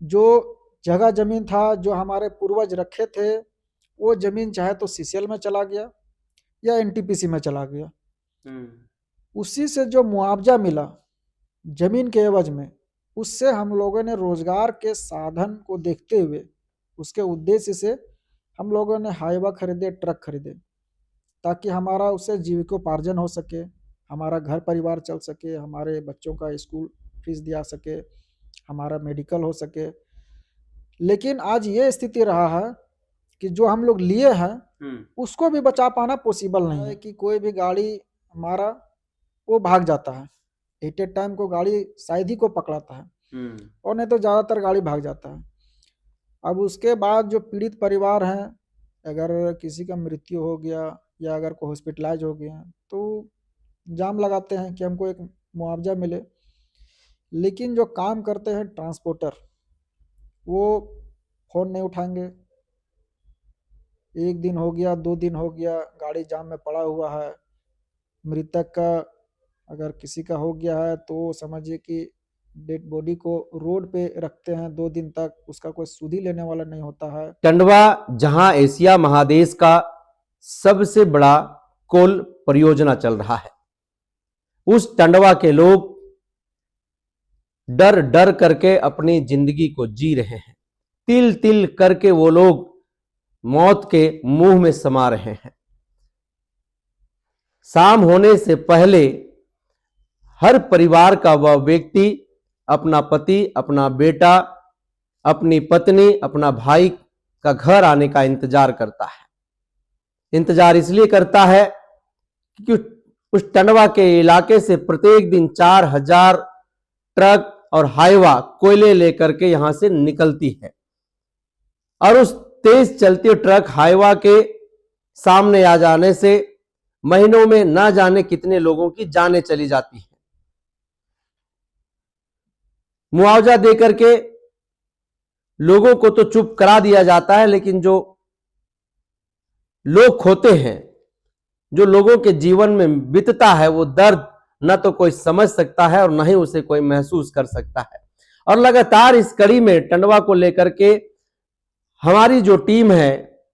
जो जगह जमीन था, जो हमारे पूर्वज रखे थे, वो जमीन चाहे तो सीसीएल में चला गया या एनटीपीसी में चला गया। उसी से जो मुआवजा मिला जमीन के एवज में, उससे हम लोगों ने रोजगार के साधन को देखते हुए, उसके उद्देश्य से हम लोगों ने हाईवा खरीदे, ट्रक खरीदे, ताकि हमारा उससे जीविकोपार्जन हो सके, हमारा घर परिवार चल सके, हमारे बच्चों का स्कूल फीस दिया सके, हमारा मेडिकल हो सके। लेकिन आज ये स्थिति रहा है कि जो हम लोग लिए हैं उसको भी बचा पाना पॉसिबल नहीं है। कि कोई भी गाड़ी हमारा वो भाग जाता है, एट ए टाइम को गाड़ी शायद ही को पकड़ाता है, और नहीं तो ज़्यादातर गाड़ी भाग जाता है। अब उसके बाद जो पीड़ित परिवार हैं, अगर किसी का मृत्यु हो गया या अगर कोई हॉस्पिटलाइज हो गया, तो जाम लगाते हैं कि हमको एक मुआवजा मिले। लेकिन जो काम करते हैं ट्रांसपोर्टर, वो फ़ोन नहीं उठाएंगे। एक दिन हो गया, 2 दिन हो गया, गाड़ी जाम में पड़ा हुआ है। मृतक का अगर किसी का हो गया है तो समझिए कि डेड बॉडी को रोड पे रखते हैं 2 दिन तक, उसका कोई सुधि लेने वाला नहीं होता है। टंडवा जहां एशिया महादेश का सबसे बड़ा कोल परियोजना चल रहा है, उस टंडवा के लोग डर डर करके अपनी जिंदगी को जी रहे हैं। तिल तिल करके वो लोग मौत के मुंह में समा रहे हैं। शाम होने से पहले हर परिवार का वह व्यक्ति अपना पति, अपना बेटा, अपनी पत्नी, अपना भाई का घर आने का इंतजार करता है। इंतजार इसलिए करता है कि उस टंडवा के इलाके से प्रत्येक दिन 4000 ट्रक और हाईवा कोयले लेकर के यहां से निकलती है, और उस तेज चलती ट्रक हाईवा के सामने आ जाने से महीनों में ना जाने कितने लोगों की जानें चली जाती हैं। मुआवजा देकर के लोगों को तो चुप करा दिया जाता है, लेकिन जो लोग खोते हैं, जो लोगों के जीवन में बीतता है, वो दर्द न तो कोई समझ सकता है और न ही उसे कोई महसूस कर सकता है। और लगातार इस कड़ी में टंडवा को लेकर के हमारी जो टीम है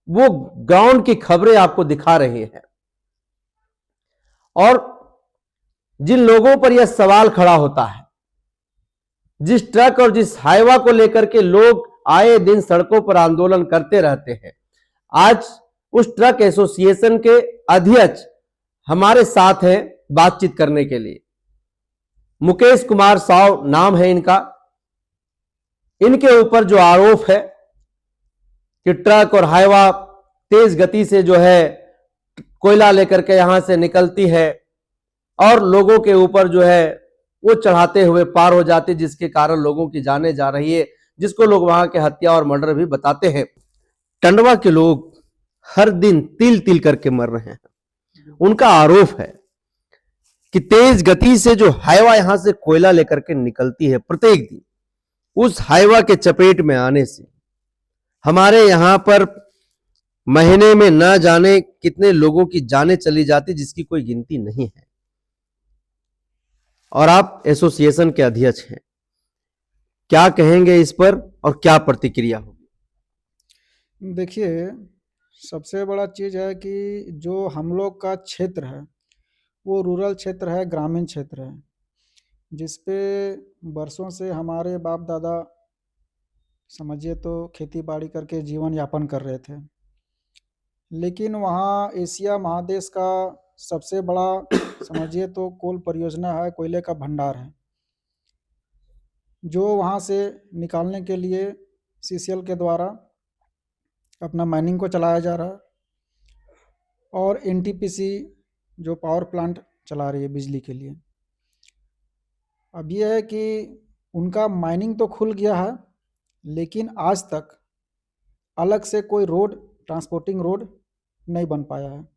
वो ग्राउंड की खबरें आपको दिखा रही है। और जिन लोगों पर यह सवाल खड़ा होता है, जिस ट्रक और जिस हाईवा को लेकर के लोग आए दिन सड़कों पर आंदोलन करते रहते हैं, आज उस ट्रक एसोसिएशन के अध्यक्ष हमारे साथ हैं बातचीत करने के लिए। मुकेश कुमार साव नाम है इनका। इनके ऊपर जो आरोप है कि ट्रक और हाईवा तेज गति से जो है कोयला लेकर के यहां से निकलती है और लोगों के ऊपर जो है वो चढ़ाते हुए पार हो जाते, जिसके कारण लोगों की जाने जा रही है, जिसको लोग वहां के हत्या और मर्डर भी बताते हैं। टंडवा के लोग हर दिन तिल तिल करके मर रहे हैं। उनका आरोप है कि तेज गति से जो हाईवा यहां से कोयला लेकर के निकलती है प्रत्येक दिन, उस हाईवा के चपेट में आने से हमारे यहां पर महीने में न जाने कितने लोगों की जानें चली जाती, जिसकी कोई गिनती नहीं है। और आप एसोसिएशन के अध्यक्ष हैं, क्या कहेंगे इस पर और क्या प्रतिक्रिया होगी? देखिए, सबसे बड़ा चीज़ है कि जो हम लोग का क्षेत्र है वो रूरल क्षेत्र है, ग्रामीण क्षेत्र है, जिस पे बरसों से हमारे बाप दादा समझिए तो खेती बाड़ी करके जीवन यापन कर रहे थे। लेकिन वहाँ एशिया महादेश का सबसे बड़ा समझिए तो कोल परियोजना है, कोयले का भंडार है, जो वहाँ से निकालने के लिए सीसीएल के द्वारा अपना माइनिंग को चलाया जा रहा है, और एनटीपीसी जो पावर प्लांट चला रही है बिजली के लिए। अब ये है कि उनका माइनिंग तो खुल गया है, लेकिन आज तक अलग से कोई रोड, ट्रांसपोर्टिंग रोड नहीं बन पाया है।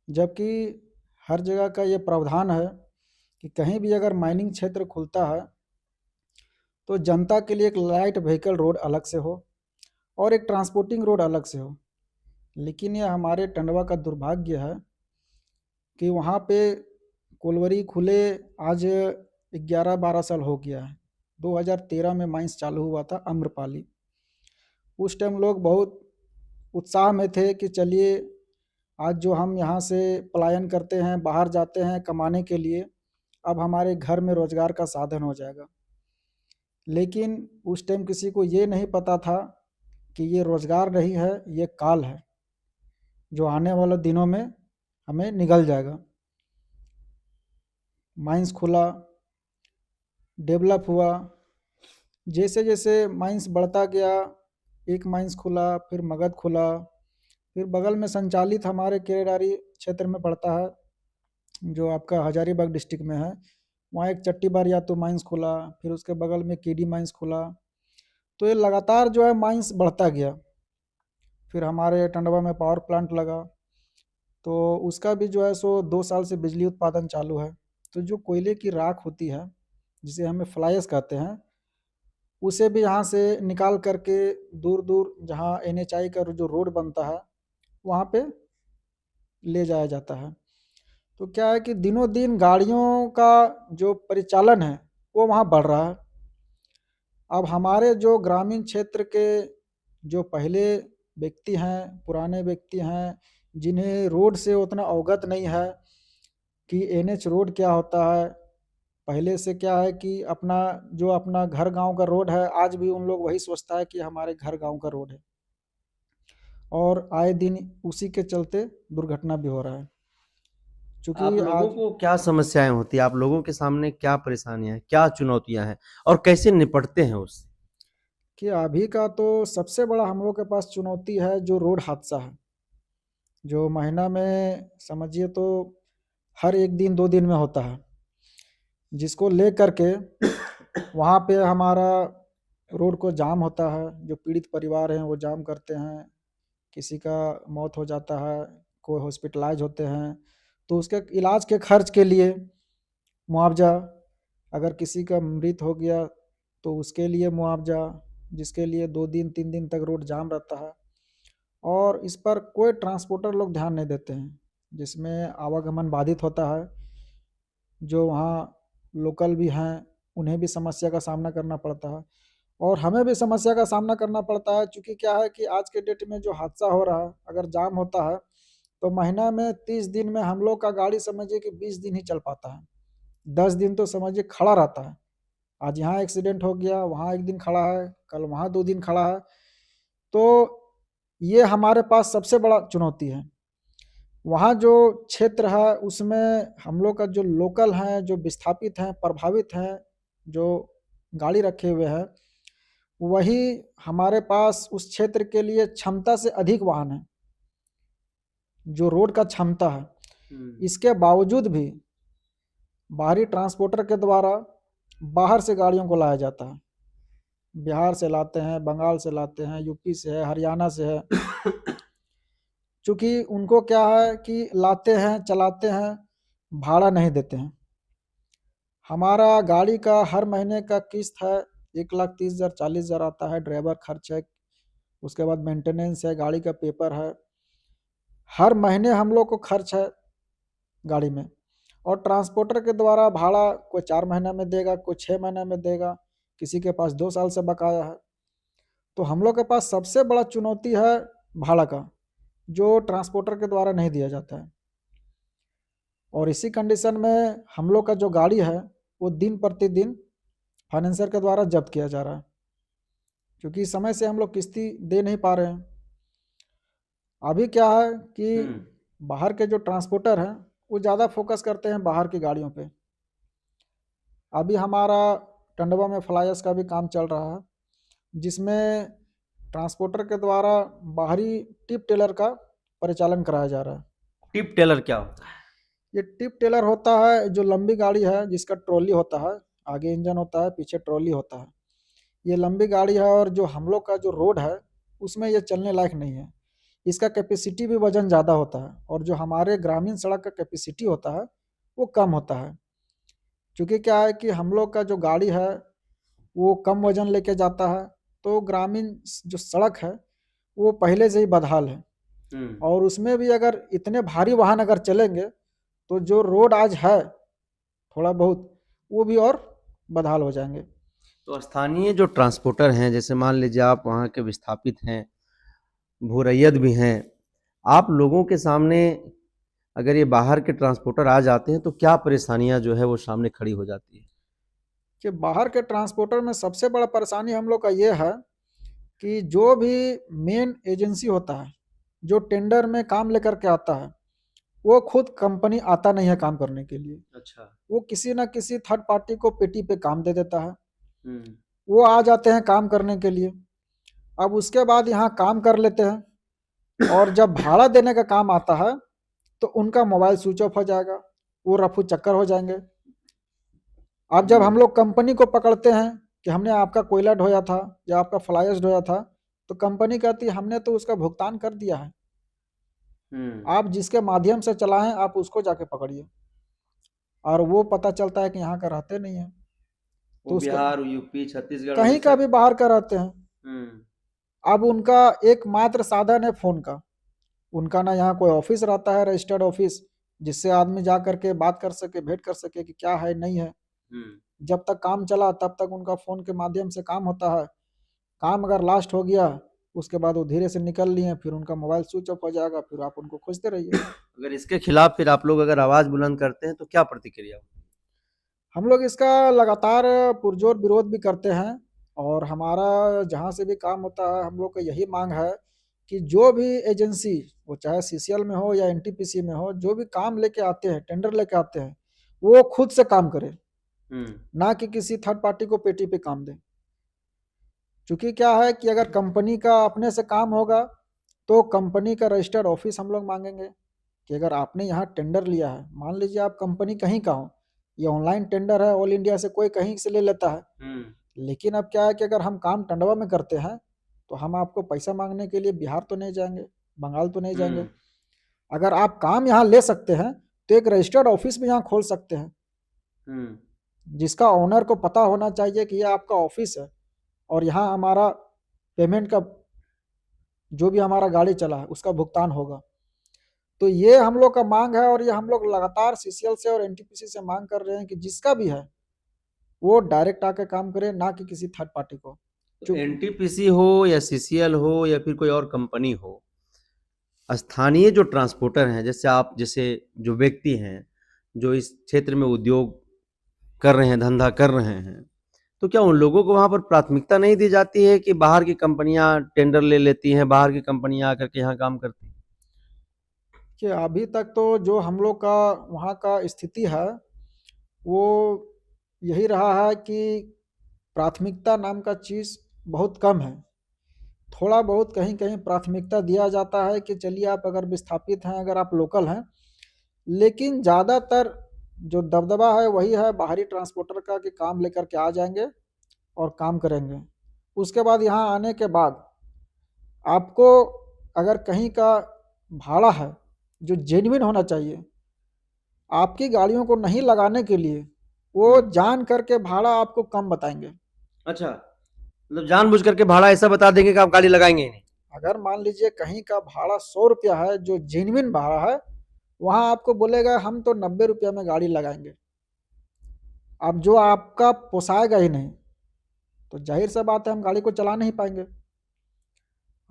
जबकि हर जगह का ये प्रावधान है कि कहीं भी अगर माइनिंग क्षेत्र खुलता है तो जनता के लिए एक लाइट व्हीकल रोड अलग से हो और एक ट्रांसपोर्टिंग रोड अलग से हो। लेकिन ये हमारे टंडवा का दुर्भाग्य है कि वहाँ पे कोलवरी खुले आज 11-12 साल हो गया है, 2013 में माइंस चालू हुआ था आम्रपाली। उस टाइम लोग बहुत उत्साह में थे कि चलिए आज जो हम यहाँ से पलायन करते हैं, बाहर जाते हैं कमाने के लिए, अब हमारे घर में रोजगार का साधन हो जाएगा। लेकिन उस टाइम किसी को ये नहीं पता था कि ये रोजगार नहीं है, ये काल है जो आने वाले दिनों में हमें निगल जाएगा। माइंस खुला, डेवलप हुआ, जैसे जैसे माइंस बढ़ता गया, एक माइंस खुला, फिर मगध खुला, फिर बगल में संचालित हमारे केरेडारी क्षेत्र में पड़ता है जो आपका हजारीबाग डिस्ट्रिक्ट में है, वहाँ एक चट्टी बारियातू माइंस खुला, फिर उसके बगल में केडी माइंस खुला। तो ये लगातार जो है माइंस बढ़ता गया। फिर हमारे टंडवा में पावर प्लांट लगा, तो उसका भी जो है सो 2 साल से बिजली उत्पादन चालू है। तो जो कोयले की राख होती है जिसे हमें फ्लाई ऐश कहते हैं, उसे भी यहाँ से निकाल करके दूर दूर जहाँ NHI का जो रोड बनता है वहाँ पे ले जाया जाता है। तो क्या है कि दिनों दिन गाड़ियों का जो परिचालन है वो वहाँ बढ़ रहा है। अब हमारे जो ग्रामीण क्षेत्र के जो पहले व्यक्ति हैं, पुराने व्यक्ति हैं, जिन्हें रोड से उतना अवगत नहीं है कि NH रोड क्या होता है, पहले से क्या है कि अपना घर गांव का रोड है, आज भी उन लोग वही सोचता है कि हमारे घर गांव का रोड है, और आए दिन उसी के चलते दुर्घटना भी हो रहा है। आप चूंकि लोगों आज को क्या समस्याएं होती है, आप लोगों के सामने क्या परेशानियां हैं, क्या चुनौतियां हैं और कैसे निपटते हैं उससे? कि अभी का तो सबसे बड़ा हम लोग के पास चुनौती है जो रोड हादसा है, जो महीना में समझिए तो हर 1 दिन 2 दिन में होता है, जिसको ले करके वहाँ पे हमारा रोड को जाम होता है। जो पीड़ित परिवार हैं वो जाम करते हैं, किसी का मौत हो जाता है, कोई हॉस्पिटलाइज होते हैं, तो उसके इलाज के खर्च के लिए मुआवजा, अगर किसी का मृत हो गया तो उसके लिए मुआवजा, जिसके लिए 2 दिन 3 दिन तक रोड जाम रहता है। और इस पर कोई ट्रांसपोर्टर लोग ध्यान नहीं देते हैं, जिसमें आवागमन बाधित होता है। जो वहाँ लोकल भी हैं उन्हें भी समस्या का सामना करना पड़ता है, और हमें भी समस्या का सामना करना पड़ता है। चूँकि क्या है कि आज के डेट में जो हादसा हो रहा है, अगर जाम होता है तो महीना में 30 दिन में हम लोग का गाड़ी समझिए कि 20 दिन ही चल पाता है। 10 दिन तो समझिए खड़ा रहता है। आज यहाँ एक्सीडेंट हो गया, वहाँ 1 दिन खड़ा है, कल वहाँ 2 दिन खड़ा है। तो ये हमारे पास सबसे बड़ा चुनौती है। वहाँ जो क्षेत्र है उसमें हम लोग का जो लोकल हैं, जो विस्थापित हैं, प्रभावित हैं, जो गाड़ी रखे हुए हैं, वही हमारे पास उस क्षेत्र के लिए क्षमता से अधिक वाहन है, जो रोड का क्षमता है। इसके बावजूद भी बाहरी ट्रांसपोर्टर के द्वारा बाहर से गाड़ियों को लाया जाता है। बिहार से लाते हैं, बंगाल से लाते हैं, यूपी से है, हरियाणा से है। चूँकि उनको क्या है कि लाते हैं, चलाते हैं, भाड़ा नहीं देते हैं। हमारा गाड़ी का हर महीने का किस्त है 1,30,000 40,000 आता है, ड्राइवर खर्च है, उसके बाद मेंटेनेंस है, गाड़ी का पेपर है, हर महीने हम लोग को खर्च है गाड़ी में। और ट्रांसपोर्टर के द्वारा भाड़ा कोई 4 महीना में देगा, कोई 6 महीना में देगा, किसी के पास 2 साल से बकाया है। तो हम लोग के पास सबसे बड़ा चुनौती है भाड़ा का, जो ट्रांसपोर्टर के द्वारा नहीं दिया जाता है। और इसी कंडीशन में हम लोग का जो गाड़ी है वो दिन प्रतिदिन फाइनेंसर के द्वारा जब्त किया जा रहा है, क्योंकि समय से हम लोग किस्ती दे नहीं पा रहे हैं। अभी क्या है कि बाहर के जो ट्रांसपोर्टर हैं वो ज़्यादा फोकस करते हैं बाहर की गाड़ियों पे। अभी हमारा टंडवा में फ्लाई ऐश का भी काम चल रहा है, जिसमें ट्रांसपोर्टर के द्वारा बाहरी टिप टेलर का परिचालन कराया जा रहा है। टिप टेलर क्या होता है? ये टिप टेलर होता है जो लंबी गाड़ी है, जिसका ट्रॉली होता है, आगे इंजन होता है, पीछे ट्रॉली होता है। ये लंबी गाड़ी है और जो हम लोग का जो रोड है उसमें ये चलने लायक नहीं है। इसका कैपेसिटी भी वजन ज़्यादा होता है, और जो हमारे ग्रामीण सड़क का कैपेसिटी होता है वो कम होता है। क्योंकि क्या है कि हम लोग का जो गाड़ी है वो कम वजन लेके जाता है, तो ग्रामीण जो सड़क है वो पहले से ही बदहाल है, और उसमें भी अगर इतने भारी वाहन अगर चलेंगे तो जो रोड आज है थोड़ा बहुत वो भी और बदहाल हो जाएंगे। तो स्थानीय जो ट्रांसपोर्टर हैं, जैसे मान लीजिए आप वहाँ के विस्थापित हैं, भू-रैयत भी हैं, आप लोगों के सामने अगर ये बाहर के ट्रांसपोर्टर आ जाते हैं तो क्या परेशानियां जो है वो सामने खड़ी हो जाती है? कि बाहर के ट्रांसपोर्टर में सबसे बड़ा परेशानी हम लोग का ये है कि जो भी मेन एजेंसी होता है, जो टेंडर में काम लेकर के आता है, वो खुद कंपनी आता नहीं है काम करने के लिए। अच्छा। वो किसी ना किसी थर्ड पार्टी को पेटी पे काम दे देता है। हम्म। वो आ जाते हैं काम करने के लिए। अब उसके बाद यहाँ काम कर लेते हैं और जब भाड़ा देने का काम आता है तो उनका मोबाइल स्विच ऑफ हो जाएगा, वो रफू चक्कर हो जाएंगे। अब जब हम लोग कंपनी को पकड़ते हैं कि हमने आपका कोयला ढोया था या आपका फ्लाई ढोया था, तो कंपनी कहती है हमने तो उसका भुगतान कर दिया है, आप जिसके माध्यम से चलाएं आप उसको जाके पकड़िए। और वो पता चलता है कि यहाँ का रहते नहीं है, वो तो उसका बिहार, यूपी, छत्तीसगढ़, कहीं का उड़ीसा। भी बाहर का रहते हैं। हम्म। अब उनका एकमात्र साधन है फोन का। उनका ना यहाँ कोई ऑफिस रहता है, रजिस्टर्ड ऑफिस, जिससे आदमी जा करके बात कर सके, भेंट कर सके कि क्या है नहीं है। जब तक काम चला तब तक उनका फोन के माध्यम से काम होता है। काम अगर लास्ट हो गया उसके बाद वो धीरे से निकल लिए, फिर उनका मोबाइल स्विच ऑफ हो जाएगा, फिर आप उनको खोजते रहिए। अगर इसके खिलाफ फिर आप लोग अगर आवाज बुलंद करते हैं तो क्या प्रतिक्रिया होती है? हम लोग इसका लगातार पुरजोर विरोध भी करते हैं और हमारा जहाँ से भी काम होता है हम लोग का यही मांग है कि जो भी एजेंसी, वो चाहे सीसीएल में हो या एनटीपीसी में हो, जो भी काम लेके आते हैं, टेंडर लेके आते हैं, वो खुद से काम करे, ना कि किसी थर्ड पार्टी को पेटी पे काम दे। क्योंकि क्या है कि अगर कंपनी का अपने से काम होगा तो कंपनी का रजिस्टर्ड ऑफिस हम लोग मांगेंगे कि अगर आपने यहाँ टेंडर लिया है, मान लीजिए आप कंपनी कहीं का हो, ये ऑनलाइन टेंडर है, ऑल इंडिया से कोई कहीं से ले लेता है। लेकिन अब क्या है कि अगर हम काम टंडवा में करते हैं तो हम आपको पैसा मांगने के लिए बिहार तो नहीं जाएंगे, बंगाल तो नहीं जाएंगे। अगर आप काम यहाँ ले सकते हैं तो एक रजिस्टर्ड ऑफिस भी यहाँ खोल सकते हैं, जिसका ओनर को पता होना चाहिए कि ये आपका ऑफिस है और यहाँ हमारा पेमेंट का, जो भी हमारा गाड़ी चला है उसका भुगतान होगा। तो ये हम लोग का मांग है और ये हम लोग लगातार सीसीएल से और एनटीपीसी से मांग कर रहे हैं कि जिसका भी है वो डायरेक्ट आके काम करे, ना कि किसी थर्ड पार्टी को। तो एनटीपीसी हो या सीसीएल हो या फिर कोई और कंपनी हो, स्थानीय जो ट्रांसपोर्टर हैं, जैसे आप जैसे जो व्यक्ति हैं जो इस क्षेत्र में उद्योग कर रहे हैं, धंधा कर रहे हैं, तो क्या उन लोगों को वहां पर प्राथमिकता नहीं दी जाती है कि बाहर की कंपनियां टेंडर ले लेती हैं, बाहर की कंपनियां आकर के यहाँ काम करती हैं? कि अभी तक तो जो हम लोग का वहाँ का स्थिति है वो यही रहा है कि प्राथमिकता नाम का चीज़ बहुत कम है। थोड़ा बहुत कहीं कहीं प्राथमिकता दिया जाता है कि चलिए आप अगर विस्थापित हैं, अगर आप लोकल हैं, लेकिन ज़्यादातर जो दबदबा है वही है बाहरी ट्रांसपोर्टर का कि काम लेकर के आ जाएंगे और काम करेंगे। उसके बाद यहाँ आने के बाद आपको अगर कहीं का भाड़ा है जो जेन्युइन होना चाहिए, आपकी गाड़ियों को नहीं लगाने के लिए वो जान करके भाड़ा आपको कम बताएंगे। अच्छा, मतलब जानबूझ करके भाड़ा ऐसा बता देंगे कि आप गाड़ी लगाएंगे ही नहीं। अगर मान लीजिए कहीं का भाड़ा 100 रुपया है जो जेन्युइन भाड़ा है, वहाँ आपको बोलेगा हम तो 90 रुपया में गाड़ी लगाएंगे। अब जो आपका पोसाएगा ही नहीं तो जाहिर सा बात है हम गाड़ी को चला नहीं पाएंगे।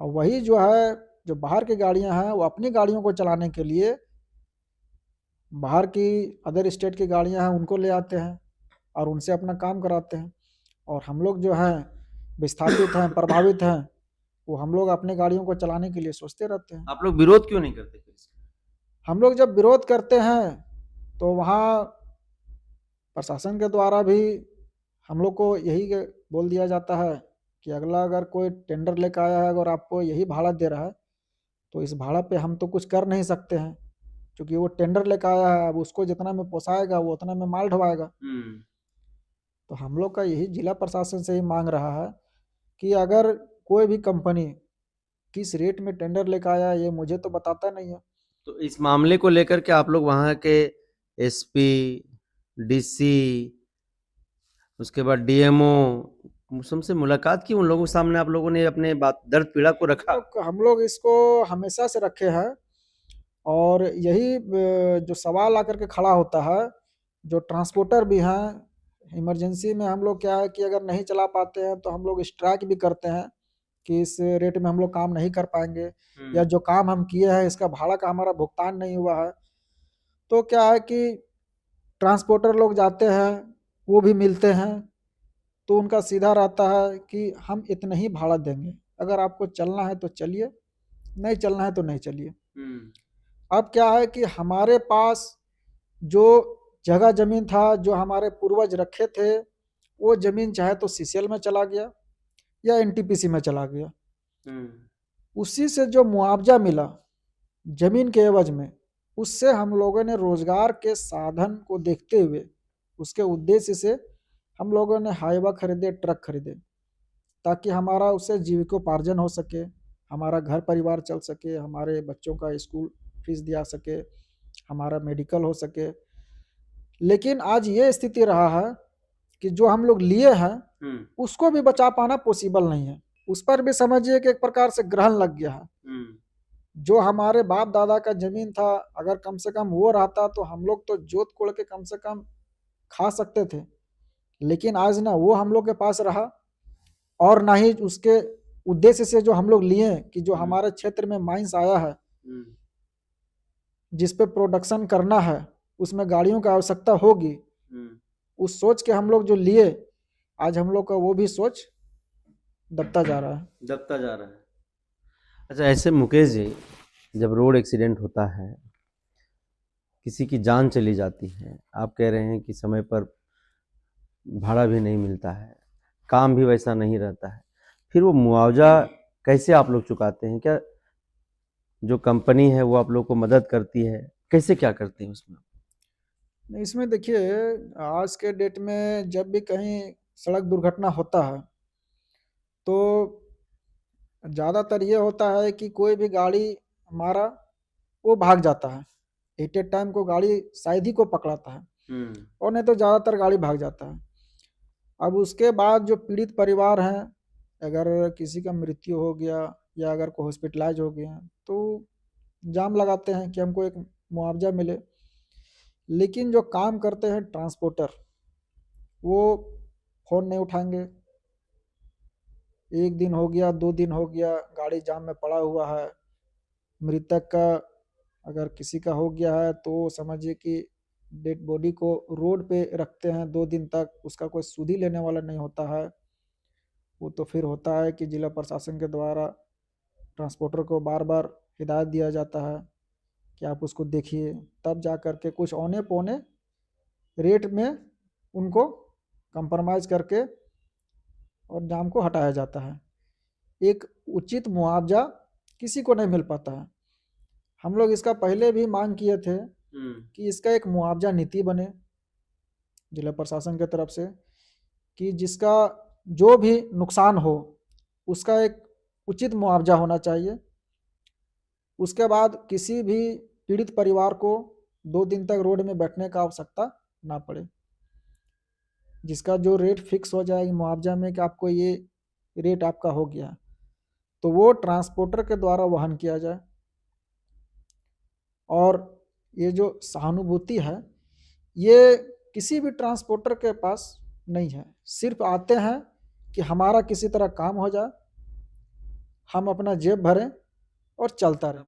और वही जो है, जो बाहर की गाड़ियां हैं वो अपनी गाड़ियों को चलाने के लिए बाहर की अदर स्टेट की गाड़ियां हैं उनको ले आते हैं और उनसे अपना काम कराते हैं। और हम लोग जो हैं विस्थापित हैं, प्रभावित हैं, वो हम लोग अपने गाड़ियों को चलाने के लिए सोचते रहते हैं। आप लोग विरोध क्यों नहीं करते फिर इसका? हम लोग जब विरोध करते हैं तो वहाँ प्रशासन के द्वारा भी हम लोग को यही बोल दिया जाता है कि अगला अगर कोई टेंडर लेकर आया है और आपको यही भाड़ा दे रहा है तो इस भाड़ा पे हम तो कुछ कर नहीं सकते हैं, क्योंकि वो टेंडर लेकर आया है, अब उसको जितना में पोसाएगा वो उतना में माल ढवाएगा। तो हम लोग का यही जिला प्रशासन से ही मांग रहा है कि अगर कोई भी कंपनी किस रेट में टेंडर लेकर आया है ये मुझे तो बताता नहीं है। तो इस मामले को लेकर के आप लोग वहाँ के एसपी, डीसी, उसके बाद डीएमओ सबसे मुलाकात की, उन लोगों के सामने आप लोगों ने अपने बात दर्द पीड़ा को रखा? हम लोग इसको हमेशा से रखे हैं और यही जो सवाल आकर के खड़ा होता है, जो ट्रांसपोर्टर भी हैं इमरजेंसी में हम लोग क्या है कि अगर नहीं चला पाते हैं तो हम लोग स्ट्राइक भी करते हैं कि इस रेट में हम लोग काम नहीं कर पाएंगे, या जो काम हम किए हैं इसका भाड़ा का हमारा भुगतान नहीं हुआ है। तो क्या है कि ट्रांसपोर्टर लोग जाते हैं, वो भी मिलते हैं, तो उनका सीधा रहता है कि हम इतना ही भाड़ा देंगे, अगर आपको चलना है तो चलिए, नहीं चलना है तो नहीं चलिए। अब क्या है कि हमारे पास जो जगह ज़मीन था, जो हमारे पूर्वज रखे थे, वो ज़मीन चाहे तो सीसीएल में चला गया या एनटीपीसी में चला गया। उसी से जो मुआवजा मिला ज़मीन के एवज में, उससे हम लोगों ने रोज़गार के साधन को देखते हुए, उसके उद्देश्य से हम लोगों ने हाईवा खरीदे, ट्रक खरीदे, ताकि हमारा उससे जीविकोपार्जन हो सके, हमारा घर परिवार चल सके, हमारे बच्चों का स्कूल फीस दिया सके, हमारा मेडिकल हो सके। लेकिन आज ये स्थिति रहा है कि जो हम लोग लिए हैं उसको भी बचा पाना पॉसिबल नहीं है। उस पर भी समझिए कि एक प्रकार से ग्रहण लग गया है। जो हमारे बाप दादा का जमीन था, अगर कम से कम वो रहता तो हम लोग तो जोत कोड़ के कम से कम खा सकते थे, लेकिन आज ना वो हम लोग के पास रहा, और ना ही उसके उद्देश्य से जो हम लोग लिए कि जो हमारे क्षेत्र में माइंस आया है, जिस पे प्रोडक्शन करना है, उसमें गाड़ियों की आवश्यकता होगी, उस सोच के हम लोग जो लिए, आज हम लोग का वो भी सोच दबता जा रहा है। अच्छा, ऐसे मुकेश जी, जब रोड एक्सीडेंट होता है, किसी की जान चली जाती है, आप कह रहे हैं कि समय पर भाड़ा भी नहीं मिलता है, काम भी वैसा नहीं रहता है, फिर वो मुआवजा कैसे आप लोग चुकाते हैं? क्या जो कंपनी है वो आप लोग को मदद करती है? कैसे क्या करते हैं उसमें? नहीं, इसमें देखिए, आज के डेट में जब भी कहीं सड़क दुर्घटना होता है तो ज़्यादातर ये होता है कि कोई भी गाड़ी हमारा वो भाग जाता है, एट ए टाइम को गाड़ी शायद ही को पकड़ाता है, और नहीं तो ज़्यादातर गाड़ी भाग जाता है। अब उसके बाद जो पीड़ित परिवार हैं, अगर किसी का मृत्यु हो गया या अगर कोई हॉस्पिटलाइज हो गया, तो जाम लगाते हैं कि हमको एक मुआवजा मिले। लेकिन जो काम करते हैं ट्रांसपोर्टर, वो फ़ोन नहीं उठाएंगे, 1 दिन हो गया, 2 दिन हो गया, गाड़ी जाम में पड़ा हुआ है। मृतक का अगर किसी का हो गया है तो समझिए कि डेड बॉडी को रोड पे रखते हैं 2 दिन तक, उसका कोई सुधि लेने वाला नहीं होता है। वो तो फिर होता है कि जिला प्रशासन के द्वारा ट्रांसपोर्टर को बार बार हिदायत दिया जाता है कि आप उसको देखिए, तब जा कर के कुछ औने पौने रेट में उनको कंप्रोमाइज़ करके और जाम को हटाया जाता है। एक उचित मुआवजा किसी को नहीं मिल पाता है। हम लोग इसका पहले भी मांग किए थे कि इसका एक मुआवजा नीति बने जिला प्रशासन की तरफ से, कि जिसका जो भी नुकसान हो उसका एक उचित मुआवजा होना चाहिए। उसके बाद किसी भी पीड़ित परिवार को 2 दिन तक रोड में बैठने का आवश्यकता ना पड़े, जिसका जो रेट फिक्स हो जाएगी मुआवजा में कि आपको ये रेट आपका हो गया, तो वो ट्रांसपोर्टर के द्वारा वहन किया जाए। और ये जो सहानुभूति है, ये किसी भी ट्रांसपोर्टर के पास नहीं है। सिर्फ आते हैं कि हमारा किसी तरह काम हो जाए, हम अपना जेब भरें और चलता रहें।